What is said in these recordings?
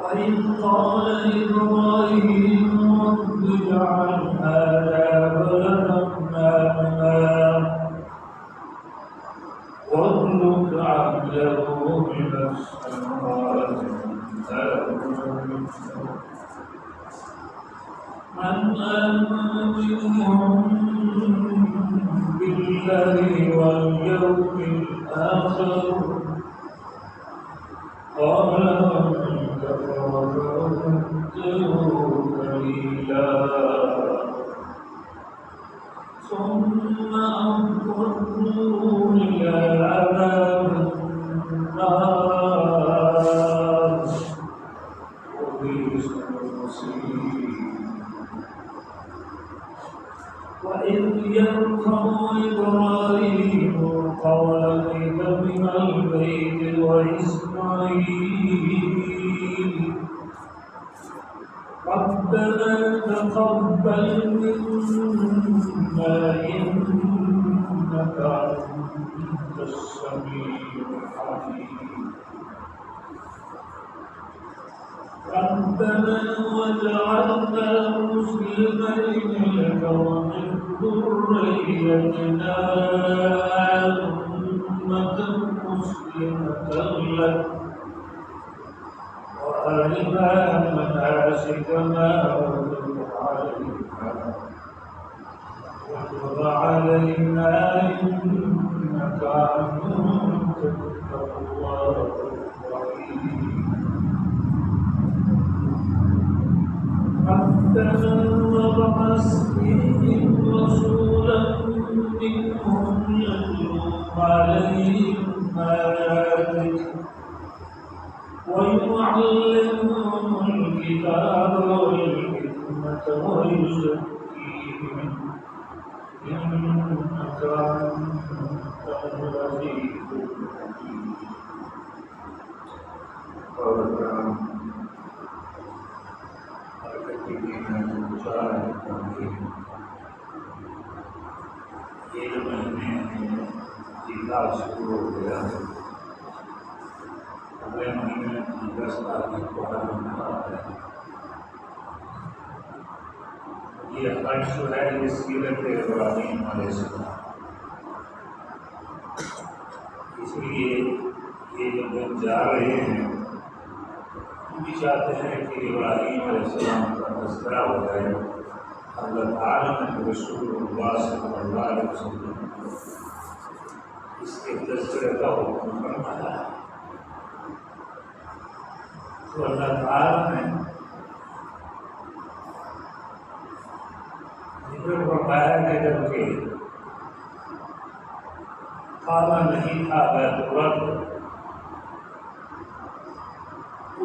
وإذ قال إبراهيم رب اجعل هذا بلدا آمنا وارزق عبده من الثمرات من آمن منهم بالله واليوم الآخر قال من كفر فأمتعه قليلا ثم أضطروا إلى عذاب النار وبئس المصير. وإذ يرفع إبراهيم القواعد من البيت وإسماعيل ربنا تقبل منا إنك أنت السميع العليم ربنا واجعلنا مسلمين لك ومن ذريتنا أمة مسلمة لك وأرنا مناسكنا وتب علينا إنك أنت التواب الرحيم ربنا وابعث فيهم رسولا منهم يتلو عليهم آياتك ويعلمهم الكتاب والحكمة ويزكيهم إنك أنت العزيز الحكيم. یہ مہینے ٹیکہ شروع ہو گیا ہے. اگلے مہینے 10 تاریخ کو آرمبھ ہو رہا ہے. یہ حج جو ہے یہ سیرت ابراہیم علیہ السلام، اس لیے یہ جو لوگ جا رہے ہیں ہم بھی چاہتے ہیں کہ ابراہیم علیہ السلام کا تذکرہ ہو جائے. اللہ تعالیٰ نے رسول اللہ صلی اللہ علیہ وسلم اس کے تذکرے کا حکم فرمایا ہے. تو اللہ تعالیٰ نے ذکر فرمایا کہ جب کہ کعبہ نہیں تھا بیت اللہ،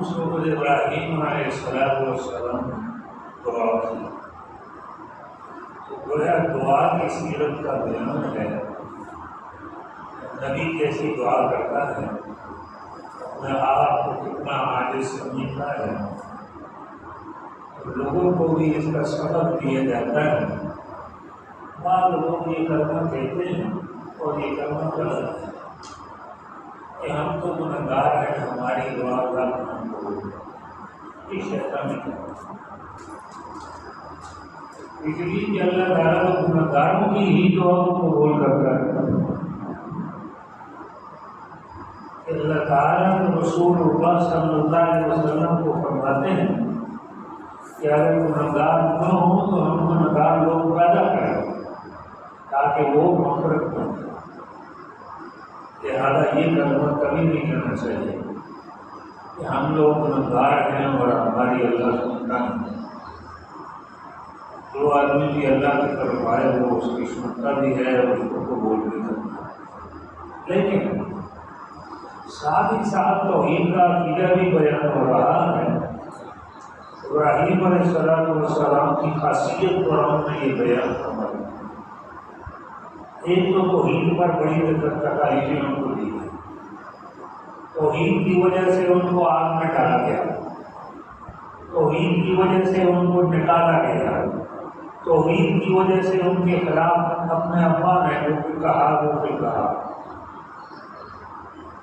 اس وقت ابراہیم علیہ السلام دعا کی. تو گویا دعا کی سیرت کا بیان ہے. نبی کیسی دعا کرتا ہے، اپنے آپ کو کتنا عاجز سمجھتا ہے، لوگوں کو بھی اس کا سبق دیا جاتا ہے. بعض لوگ یہ کلمہ کہتے ہیں اور یہ کرنا غلط ہے کہ ہم تو گنہگار ہیں، ہماری دعا غلط ہم کو یہ شیطانی کرنا، اس لیے کہ اللہ تعالیٰ کو گنہگاروں کی ہی دعا کو قبول کرتا ہے۔ اللہ تعالیٰ رسول اللہ صلی اللہ علیہ وسلم کو فرماتے ہیں کہ اگر گنہگار نہ ہوں تو ہم گنہگار لوگ پیدا کریں تاکہ وہ مغفرت کریں۔ لہٰذا یہ کلمہ کبھی نہیں کرنا چاہیے کہ ہم لوگ گنہگار ہیں اور ہماری اللہ سنتا نہیں۔ جو آدمی بھی اللہ کی طرف آئے وہ اس کی سنتا بھی ہے اور اس کو قبول بھی کرتا ہے، لیکن ساتھ ہی ساتھ توحید کا عقیدہ بھی بیان ہو رہا ہے۔ ابراہیم علیہ السلام کی خاصیت قرآن میں یہ بیان فرمائی۔ ایک تو توحید پر بڑی تکالیفیں ان کو دی گئی، توحید کی وجہ سے ان کو آگ میں ڈالا گیا، توحید کی وجہ سے ان کو نکالا گیا، توحید کی وجہ سے ان کے خلاف اپنے ابا نے جو بھی کہا وہ بھی کہا۔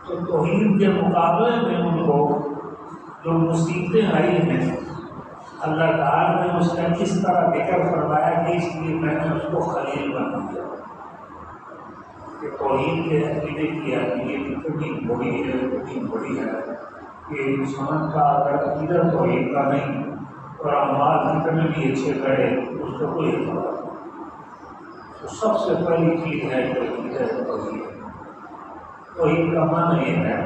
تو توحید کے مقابلے میں ان کو جو مصیبتیں آئی ہیں، اللہ تعالیٰ نے اس کا اس طرح ذکر فرمایا کہ اس لیے میں نے اس کو خلیل بنا دیا کہ توحید کے عقیدے کی اہمیت اتنی بڑی ہے، اتنی بڑی ہے کہ انسان کا اگر عقیدہ توحید کا نہیں اور اعمال کتنے بھی اچھے کرے اس کو کوئی اعتبار نہیں۔ تو سب سے پہلی چیز ہے کہ عقیدہ توحید۔ توحید کا معنی یہ ہے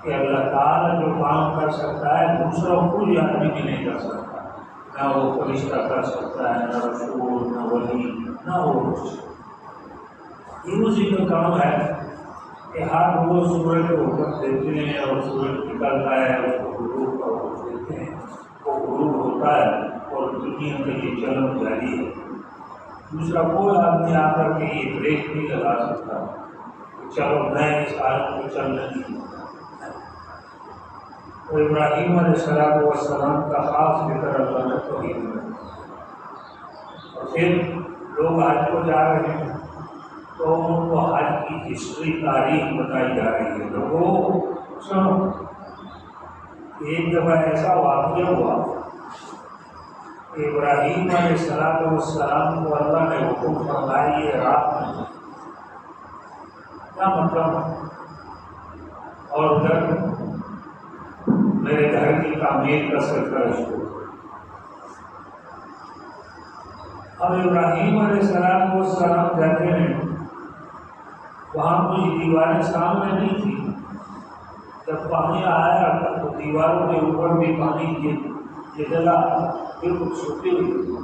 کہ اللہ تعالیٰ جو کام کر سکتا ہے دوسرا کوئی آدمی بھی نہیں کر سکتا، نہ وہ فرشتہ کر سکتا ہے، نہ رسول، نہ ولی، نہ وہ کچھ۔ یہ اسی کا کام ہے کہ ہر روز سورج کو حکم دیتے ہیں اور سورج نکلتا ہے، اس کو غروب کا حکم دیتے ہیں، وہ غروب ہوتا ہے اور دنیا کا یہ چلن جاری ہے۔ دوسرا کوئی آدمی آ کر کے یہ بریک نہیں لگا سکتا کہ چلو میں اس حالت کو چلنے نہیں دوں۔ تو ابراہیم علیہ السلام کا خاص ذکر اللہ نے توحید میں، اور پھر لوگ حج کو جا رہے ہیں تو ان کو حج کی ہسٹری، تاریخ بتائی جا رہی ہے۔ لوگوں سنو، ایک دفعہ ایسا واقعہ ہوا کہ ابراہیم علیہ السلام کو اللہ نے حکم فرمایا یہ رات میں، کیا مطلب؟ اور ادھر میرے گھر کی تعمیر کا سلسلہ شروع۔ اب ابراہیم علیہ السلام جاتے ہیں، وہاں کچھ دیواریں سامنے نہیں تھی، جب پانی آیا تو دیواروں کے اوپر بھی پانی یہ ڈلا، بالکل سوکھی ہوئی تھی۔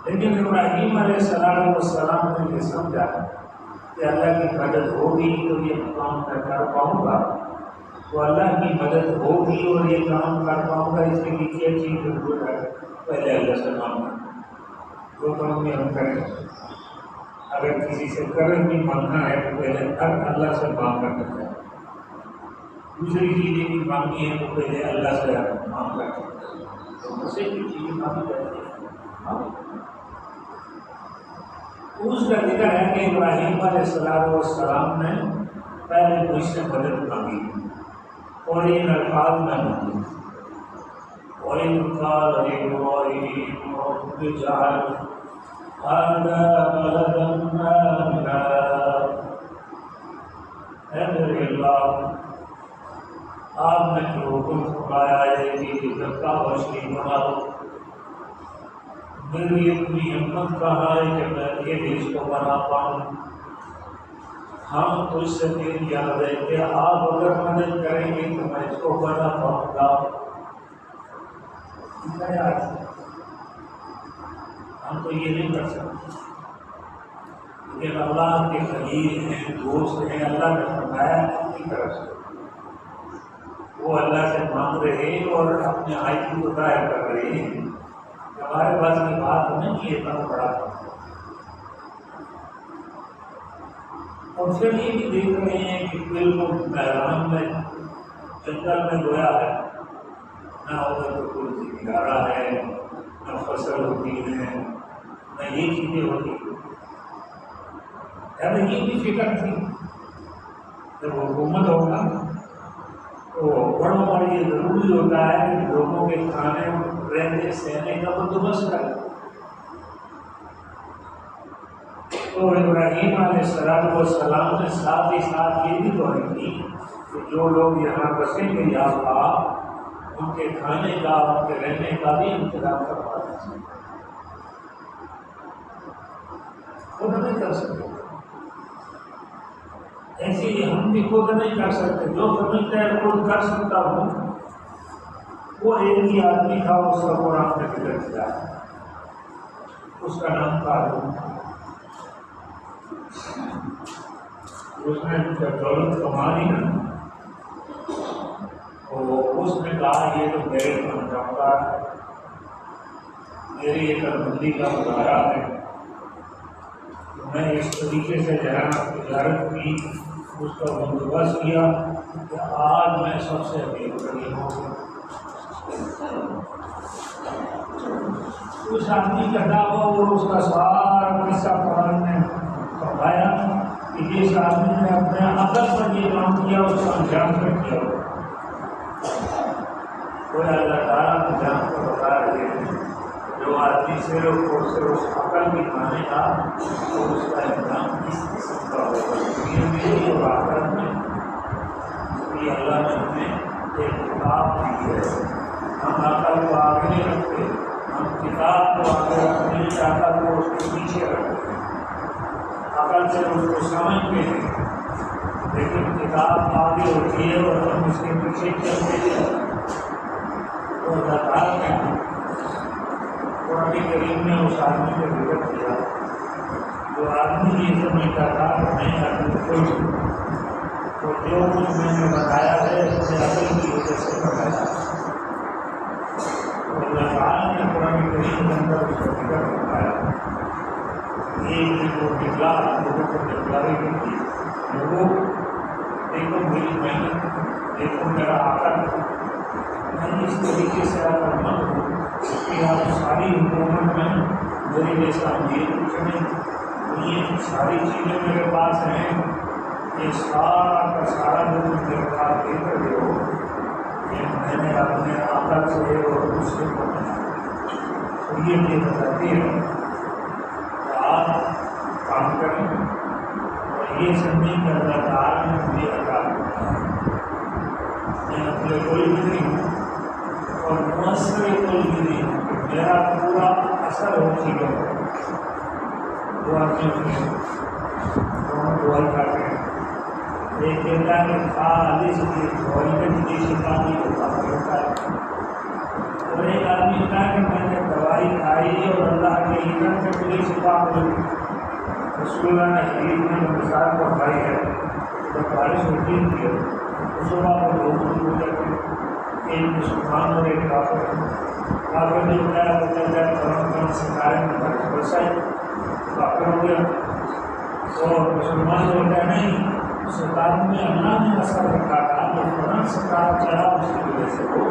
لیکن ابراہیم علیہ السلام نے یہ سمجھا کہ اللہ کی مدد ہوگی تو یہ کام میں کر پاؤں گا، تو اللہ کی مدد ہوگی اور یہ کام کر پاؤں گا، اس لیے کیا چیز ضرورت ہے پہلے اللہ سے مانگنا۔ جو کام بھی ہم کریں، اگر کسی سے قرض بھی مانگنا ہے تو پہلے اللہ سے مانگ کرنا ہے، دوسری چیزیں بھی مانگنی ہے تو پہلے اللہ سے مانگ کرنا ہے، تو اسے بھی چیزیں مانگی جاتی ہیں۔ اس کا ذکر ہے کہ ابراہیم علیہ السلام نے پہلے مجھ سے مدد مانگی اور ان الفاظ میں مانگی، وَإِذْ قَالَ إِبْرَاهِيمُ رَبِّ اجْعَلْ هَذَا بَلَدًا آمِنًا۔ اے میرے اللہ، آپ نے جو حکم فرمایا ہے کہ زکا وشی بناؤ، میری اتنی ہمت کہاں ہے کہ میں یہ بھی اس کو بنا پاؤں۔ ہم تجھ سے دین یاد ہے کہ آپ اگر مدد کریں گے تو میں اس کو بنا پاؤں گا۔ ہم تو یہ نہیں کر سکتے، لیکن اللہ کے خلیل ہیں، دوست ہیں، اللہ نے فرمایا اپنی طرف سے وہ اللہ سے مانگ رہے ہیں اور اپنے عاجزی کو ظاہر کر رہے ہیں۔ ہمارے پاس کی بات نہیں، یہ اتنا بڑا تھا۔ اور پھر یہ بھی دیکھ رہے ہیں کہ بالکل میدان میں، جنگل میں گویا ہے، نہ ادھر تو کوئی گارا ہے، نہ فصل ہوتی ہے، نہ یہ چیزیں ہوتی ہیں۔ ہمیں یہ بھی فکر تھی جب حکومت ہوگا تو بڑوں پر یہ ضروری ہوتا ہے کہ لوگوں کے کھانے رہنے سہنے کا بندوبست کرے. تو ابراہیم علیہ السلام نے ساتھ ہی ساتھ یہ بھی دعا کی کہ جو لوگ یہاں بسیں گے یا اللہ ان کے کھانے کا ان کے رہنے کا بھی انتظام کروا دیجیے. خود نہیں کر سکتے ایسے ہی ہم بھی خود نہیں کر سکتے. جو سمجھتا ہے خود کر سکتا ہوں وہ ایک ہی آدمی تھا اس کا قرآن نے ذکر کیا اس کا نام قارون. اس نے جب دولت کما لی نا تو اس نے کہا یہ تو میرے جاندار ہے میری ایک بندی کا مظاہرہ ہے میں اس طریقے سے جہاں تجارت کی اس کا بندوبست کیا کہ آج میں سب سے امیر غریب ہوں. اس آدمی کا دعویٰ اور اس کا سارا قصہ قرآن نے فرمایا کہ جس آدمی نے اپنے عقل پر یہ کام کیا اس کا انجام کر کیا. کوئی اللہ تعالیٰ کو جان کو بتا رہے ہیں جو آدمی صرف اور صرف عقل کی کھانے کا تو اس کا انجام کس قسم کا ہوگا. دنیا میں اور آخرت میں یہ اللہ نے ہمیں ایک کتاب دی ہے. ہم عقل کو آگے نہیں رکھتے ہم کتاب کو آگے رکھنے کی عقل کو اس کے پیچھے رکھتے ہیں. عقل سے اس کو سمجھتے ہیں لیکن کتاب آگے ہوتی ہے اور ہم اس کے پیچھے چلتے ہیں. تو اللہ تعالیٰ نے قرآن کریم نے اس آدمی کو ذکر کیا جو آدمی یہ سمجھتا تھا کہ نہیں آدمی کوئی تو جو کچھ میں نے بتایا ہے اس نے عقل کی وجہ سے بتایا. تو اللہ تعالیٰ نے قرآن کریم کے اندر اس کا ذکر بتایا. ایک دن وہ نکلا لوگوں کو نکلاوی بھی کی لوگوں دیکھو میری محنت دیکھو میرا عقل میں اس طریقے سے عقل مند ہوں کہ آپ ساری حکومت میں میرے جیسا امیر کچھ نہیں. یہ ساری چیزیں میرے پاس ہیں یہ سارا کا سارا جو میرے پاس دے کر دے ہو کہ میں نے اپنے عقل سے اور اس سے بنایا. تو یہ بتاتی ہے کہ آپ کام کریں اور یہ سمجھیں کہ اللہ تعالیٰ نے مجھے عطا کیا ہے. میں اپنے کوئی بھی نہیں ہوں اور مؤثر کوئی بھی نہیں ہوں کہ میرا پورا اثر ہو چکا ہے. دو آدمی دونوں دعائی کرتے ہیں. ایک کہتا ہے کہ خالص کی دعائی میں مجھے شفا نہیں ہوتا ہے اور ایک آدمی کہتا ہے کہ میں نے دوائی کھائی اور اللہ کے عزت سے مجھے شفا ملی. رسول اللہ نے حدیث میں مثال پڑھائی ہے جب بارش ہوتی ہے صبح کو لوگ شروع ہو جاتے ہیں ایک مسلمان اور ایک کافر کافر نے بتایا وہ کہتا ہے کون ستارے میں بارش برسائی کافر ہو گیا اور مسلمان نے بتایا نہیں ستاروں میں اللہ نے اثر رکھا تھا جو فلاں ستارہ چلا اس کی وجہ سے وہ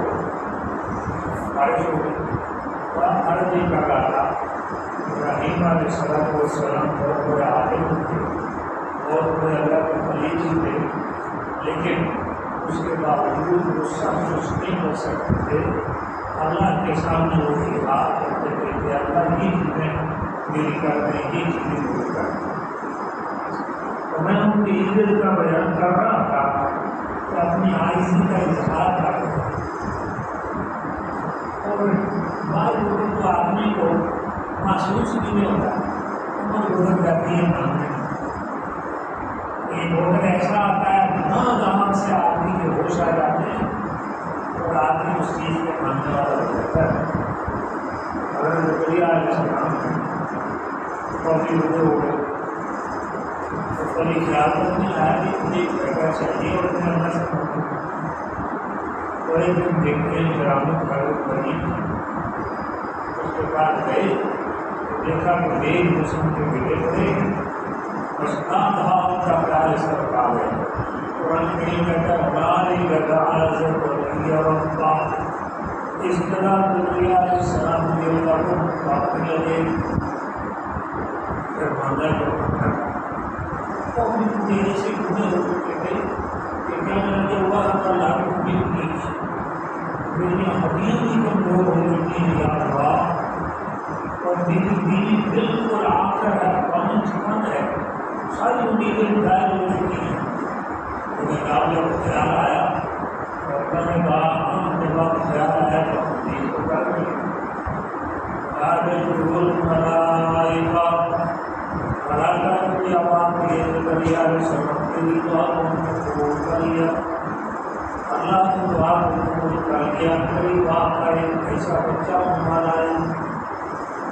بارش ہو گئی. عرض یہ کر رہا تھا ابراہیم علیہ السلام بہت بڑے عالم تھے بہت بڑے اللہ کے خلیل تھے لیکن اس کے باوجود وہ سب کچھ نہیں کر سکتے تھے. اللہ کے سامنے وہ بات کرتے تھے کہ اللہ یہ چیزیں میری کر دیں یہ چیزیں میری کر دیں. تو میں ان کی عزت کا بیان کر رہا تھا کہ اپنی عاجزی کا اظہار کر رہا تھا. اور بعض لوگوں کو آدمی کو محسوس بھی نہیں ہوتا عمر گزر جاتی ہے ماننے ایک وقت ایسا آتا ہے جہاں سے آدمی کے ہوش آ جاتے ہیں اور آدمی اس چیز کے ماننے والا ہو جاتا ہے. اگر زکریا علیہ السلام کافی بڑے ہو گئے تو بڑی خیالت میں آیا کہ مجھے ایک جگہ چاہیے اور میں اللہ سے مانگوں. تو ایک دن دیکھتے ہیں برامد گھر بنی اس کے بعد گئے تو دیکھا کہ ایک موسم کے ملے پڑے بس نام تھا ان کا پیار اس طرف آ گئے. قرآن کریم کہتا ہے ہماری گدا عزت اور دنیا وقفہ اس طرح دنیا السلام کے اللہ کو اپنے لیے پھر مانا جو اور پھر ایسے کھلے ہو چکے تھے کہ کیا جو ہوا تھا لاکھ کی میری ہڈیاں بھی کمزور ہو چکی ہیں یا اللہ، اور میری بیوی بالکل آخر ہے، قانون چھپند ہے، ساری امیدیں غائب ہو چکی ہیں۔ مجھے جب خیال آیا اور میں نے کہا ہم جب آپ خیال آیا تو ہم چیز کو کر دیں ملائکہ کی آواز یہ ذکریا نے سبق کی دعا کو قبول کر لیا، اللہ کی دعا کو قبول کر لیا۔ قریب آقا ایک ایسا بچہ ہمارا ہے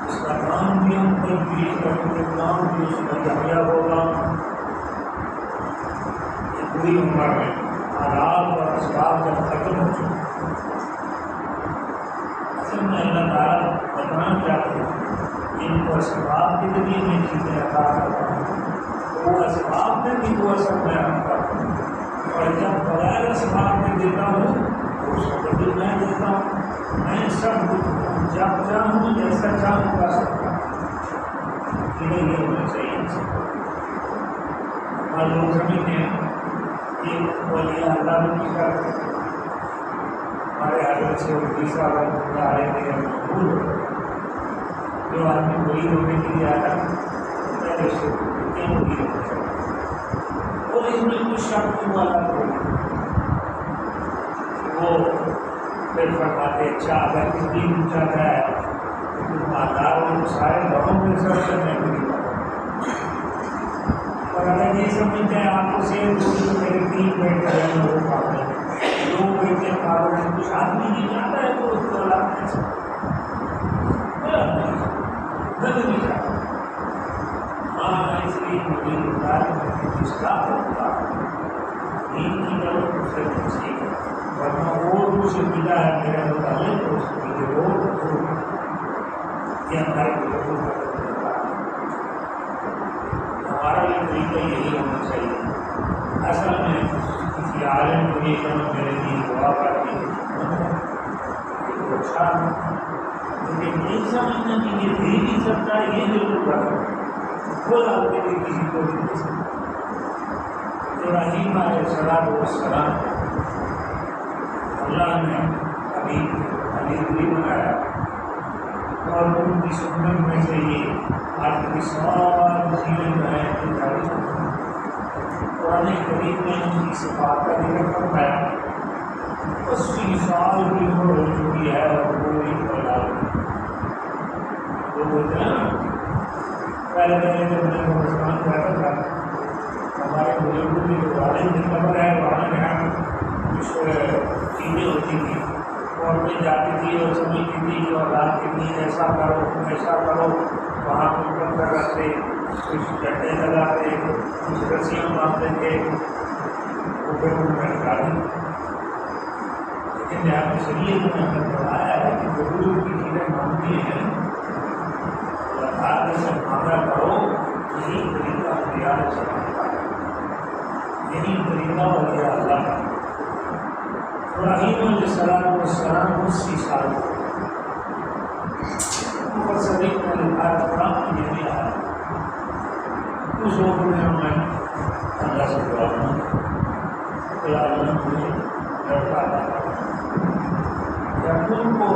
جس کا نام بھی ہم تجویز کریں گے، نام بھی اس کا یحییٰ ہوگا۔ یہ پوری عمر میں حالات اور اسباب جب ختم ہو چکے، اصل میں اللہ تعالیٰ بتانا چاہتے ہیں ان کو اسباب کے ذریعے میں چیزیں عطا کرتا ہوں، تو وہ اسباب میں بھی وہ اثر میں رکھتا ہوں، اور جب بغیر اسباب میں دیتا ہوں تو اس کو کبھی میں دیتا ہوں۔ میں سب کچھ جب چاہوں جیسا چاہوں کر سکتا ہوں، یہ ہونا چاہیے۔ اور لوگ سمجھتے ہیں ایک ولی اللہ کی طرف ہمارے حضرت سے تیسرا وقت آئے تھے مقبول ہو گئے۔ جو آدمی مرید ہونے کے لیے آتا پہلے اس کو کتنے مرید ہونا چاہیے، اور اس میں کچھ شک والا کوئی وہ پھر فرماتے اچھا اگر کتنی اونچا ہے تو مالدار اور سارے گھروں میں سب سے میں بھی نہیں پتا، اور اگر یہ سمجھتے ہیں آپ کو سے میرے 3 بیٹے ہیں وہ پاتے ہیں 2 بیٹے پاتے ہیں، کچھ آدمی نہیں جاتا ہے تو اس کو اللہ نہیں سکتا نہیں چاہتا۔ ہاں اس لیے مجھے بتا جس کا ہوتا دین کی طرف اسے ٹھیک ہے، ورنہ وہ مجھے ملا ہے میرے متعلق تو اس کے وہ یہ ہمارے ہمارا یہ طریقہ یہی ہونا چاہیے۔ اصل میں کسی عالم کو یہ کرنا میرے لیے دعا کرتی اچھا، لیکن نہیں سمجھنا کہ یہ دے نہیں سکتا، یہ ضرور رکھنا خود آپ کے لیے کسی کو بھی دے سکتا۔ ابراہیم علیہ السلام اللہ نے حبیب بھی بنایا، اور ان کی سنت میں سے یہ آج کی ساری چیزیں جو ہیں قرآن کریم میں ان کی صفات کا ذکر فرمایا۔ 80 سال کی عمر ہو چکی ہے اور وہ ایک اولاد وہ بولتے ہیں نا پہلے جب میں مسلمان رہتا تھا ہمارے بزرگوں کی جو والد کی خبر ہے وہاں یہاں کچھ چیزیں ہوتی تھیں، عورتیں جاتی تھی اور سمجھتی تھی کہ اولاد کے لیے ایسا کرو، وہاں پر پتھر رکھتے، کچھ ڈنڈے لگاتے، کچھ رسیاں باندھتے تھے، وہ پھر ان میں نکالی۔ لیکن یہاں شریعت میں ہمیں بتایا ہے کہ بزرگ کی چیزیں مانگتی ہیں اللہ سے مانگا کرو، یہی طریقہ اختیار سے مانگتا ہے، یہی طریقہ ولی اللہ کا۔ ابراہیم علیہ السلام 80 سال مفسرین نے لکھا ہے قرآن میں یہ بھی آیا اس وقت میں اللہ سے دعا کہ اللہ مجھے لڑکا عطا جب ان کو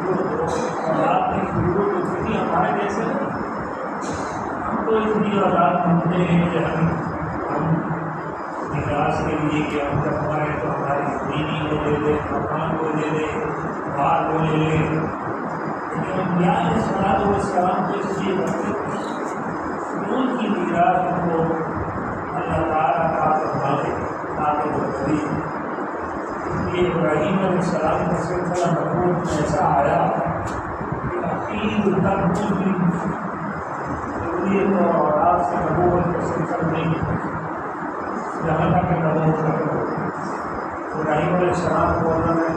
جو اولاد کی ضرورت ہوتی تھی ہمارے جیسے ہم تو اس لیے اولاد مانگتے ہیں کہ ہم نکاس کے لیے کہ ہم جب ہمارے تو ہماری زمینی کو لے لیں، مکان کو لے لیں، مال کو لے لیں، لیکن انبیاء علیہ السلام کو اس لیے کرتے تھے ان کی میراث ان کو اللہ تعالیٰ کا فرما دے تاکہ وہ غریب۔ اس لیے ابراہیم علیہ السلام کا سلسلہ نبوت میں ایسا آیا کہ اخیر تک بھی ضروریت اور اولاد سے نبوت کا سلسلہ نہیں جہاں تک نبوت ختم ہو گئی۔ ابراہیم علیہ السلام کو اللہ نے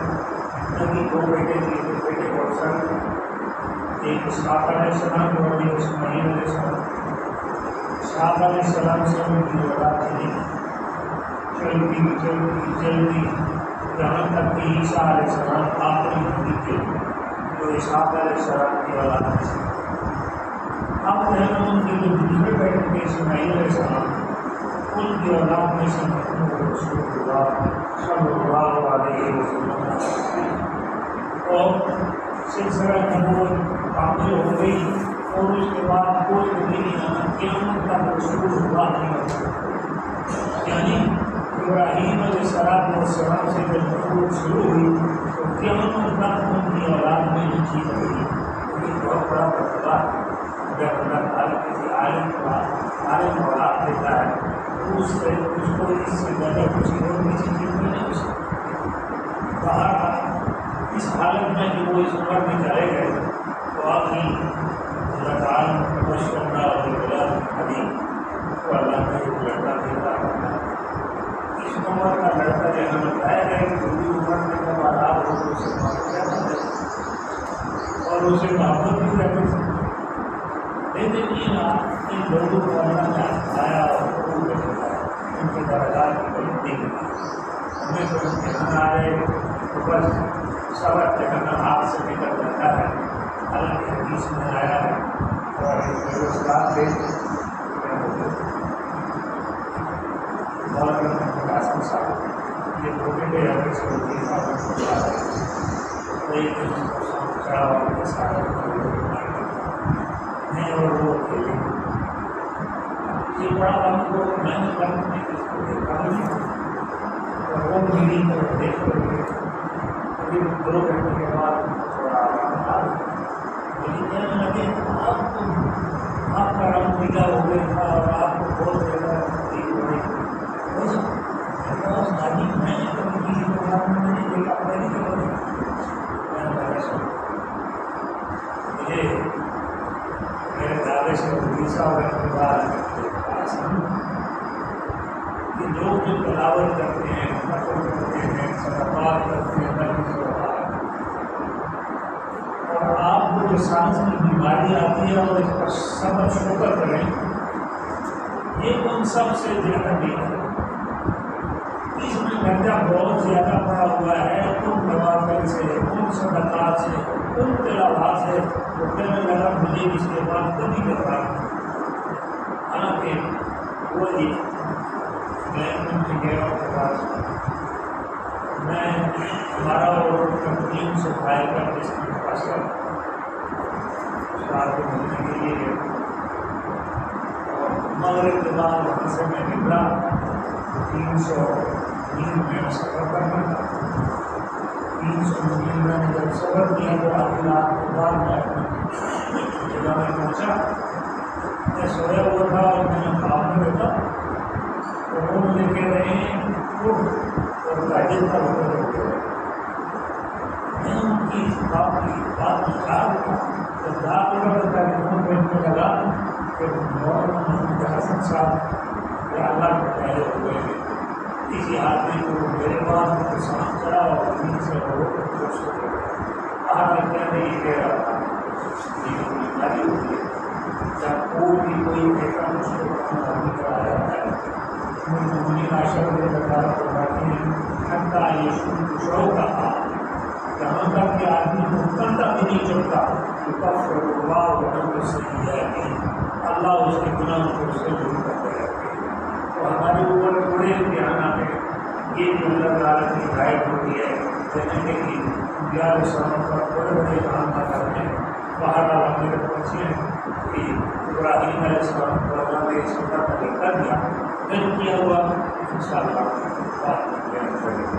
نبی 2 بیٹے دیے تھے، بیٹے کو اکثر ایک اسحاق علیہ السلام اور ایک اسماعیل علیہ السلام۔ اسحاق علیہ السلام سے ان کی اولاد چلی چلتی جہاں تک کہ عیسیٰ علیہ السلام آخری نبی تھے جو اسحاق علیہ السلام کی اولاد میں سے۔ اب جو ہے نا ان کے جو دوسرے بیٹے تھے اسماعیل علیہ السلام، ان کی اولاد میں سے محمد رسول اللہ صلی اللہ علیہ وسلم، اور سلسلہ نبوت کامل ہو گئی، اور اس کے بعد کوئی نبی نہیں آنا، قیامت تک رسول اللہ نہیں ہوتا۔ یعنی ابراہیم علیہ السلام سے جب نبوت شروع ہوئی تو قیامت تک ان کی اولاد میں یہ چیز رہی۔ یہ بہت بڑا مرتبہ ہے۔ جب اللہ تعالیٰ کسی عالم اولاد دیتا ہے تو اس کو اس سے زیادہ کسی اور کسی چیز میں نہیں ہو سکتی۔ باہر اس حالت میں کہ وہ اس عمر میں چلے گئے تو آپ ہی اللہ تعالیٰ خوش کرنا اور حدیث تو اللہ نے ایک لڑکا دیتا ہے۔ اس عمر کا لڑکا جہاں بتایا گیا کہ دوسری عمر میں جب آزاد ہو تو اسے معافیا کرتے اور اسے محبت بھی کرتے تھے۔ لیکن ان لوگوں کو اللہ نے آیا اور قبول کر دیا، ان کے درجات کی بلندی کی۔ ہمیں تو امتحان آ رہے تو بس صبر جہاں ہاتھ سے نکل جاتا ہے۔ حالانکہ حدیث میں آیا ہے اور روزگار دے قاسم صاحب یہ چھوٹے کے عہدے سے ہوتی چڑھا کے سارے میں اور وہ اکیلے یہ بڑا کام کو میں نے کام نہیں کس کو دیکھا نہیں، اور وہ میری طرف دیکھ کر کے کبھی 2 گھنٹے کے بعد تھوڑا آرام آ گیا۔ مجھے کہنے لگے آپ کا رنگ پیلا ہو گیا تھا اور آپ کو بہت زیادہ تکلیف ہو رہی تھی۔ میں نے کبھی کسی پروگرام میں نہیں دیکھا، میں نے کبھی مجھے میرے دادے سے حدیثہ ہونے کے بعد کہ لوگ جو تلاوت کرتے ہیں، نفل کرتے ہیں، صدقات کرتے ہیں، اور آپ کو جو سانس کی بیماری آتی ہے اور اس پر صبر شکر کریں، یہ ان سب سے زیادہ نہیں ہے۔ اس میں درجہ بہت زیادہ پڑا ہوا ہے ان نوافل سے، ان صدقات سے، ان تلاوات سے۔ تو کہنے لگا مجھے اس کے بعد کبھی کرتا ہوں، حالانکہ وہ جی میں ان جگہوں کے پاس میں ہمارا اور ٹیم سے فائل کر کے اس کے پاس کر اس بات کو ملنے کے لیے گیا، اور مغرب کے بعد وہاں سے میں نکلا 300 میل میں سفر کرنا تھا۔ 300 میل میں نے جب سفر کیا تو آدھی رات کے بعد میں اپنی جگہ میں پہنچا۔ میں سویا ہوا تھا اور میں نے خواب میں دیکھا تو وہ مجھے کہہ رہے ہیں اٹھ اور تاجر کا وقت ہو گیا۔ میں ان کی اس خواب کی بات میں جاگ اٹھا تو جاگ اٹھا تو ٹیلیفون بیٹھنے لگا کہ مولانا محمد حسن صاحب یہ اللہ کے پہلے ہوئے ہیں۔ اسی آدمی کو میرے پاس مجھے سانس چڑھا اور زمین سے وہ خوش ہو گیا۔ باہر نکلنے میں یہ کہہ رہا تھا یہ بیماری ہوتی ہے جب کوئی ایسا مشکل کام آدمی کا آیا ہے مجھے عاشق نے بتایا تو باقی حتیٰ یہ شروع کا تھا جہاں تک کہ آدمی کو کندھا بھی نہیں چڑھتا کہ کفر اللہ وحمد صحیح ہے کہ اللہ اس کے گناہ کو اس سے دور کرتے رہتے ہیں۔ تو ہمارے اوپر بڑے امتحانات ہیں، یہ جو اللہ تعالیٰ کی ہدایت ہوتی ہے جیسے کہ انبیاء علیہ السلام پر بڑے بڑے کام نہ کرتے ہیں۔ باہر والا میرے پہنچے ہیں کہ ابراہیم علیہ السلام کو اللہ نے اس وقت کر دیا، پھر کیا ہوا انشاءاللہ بات کریں۔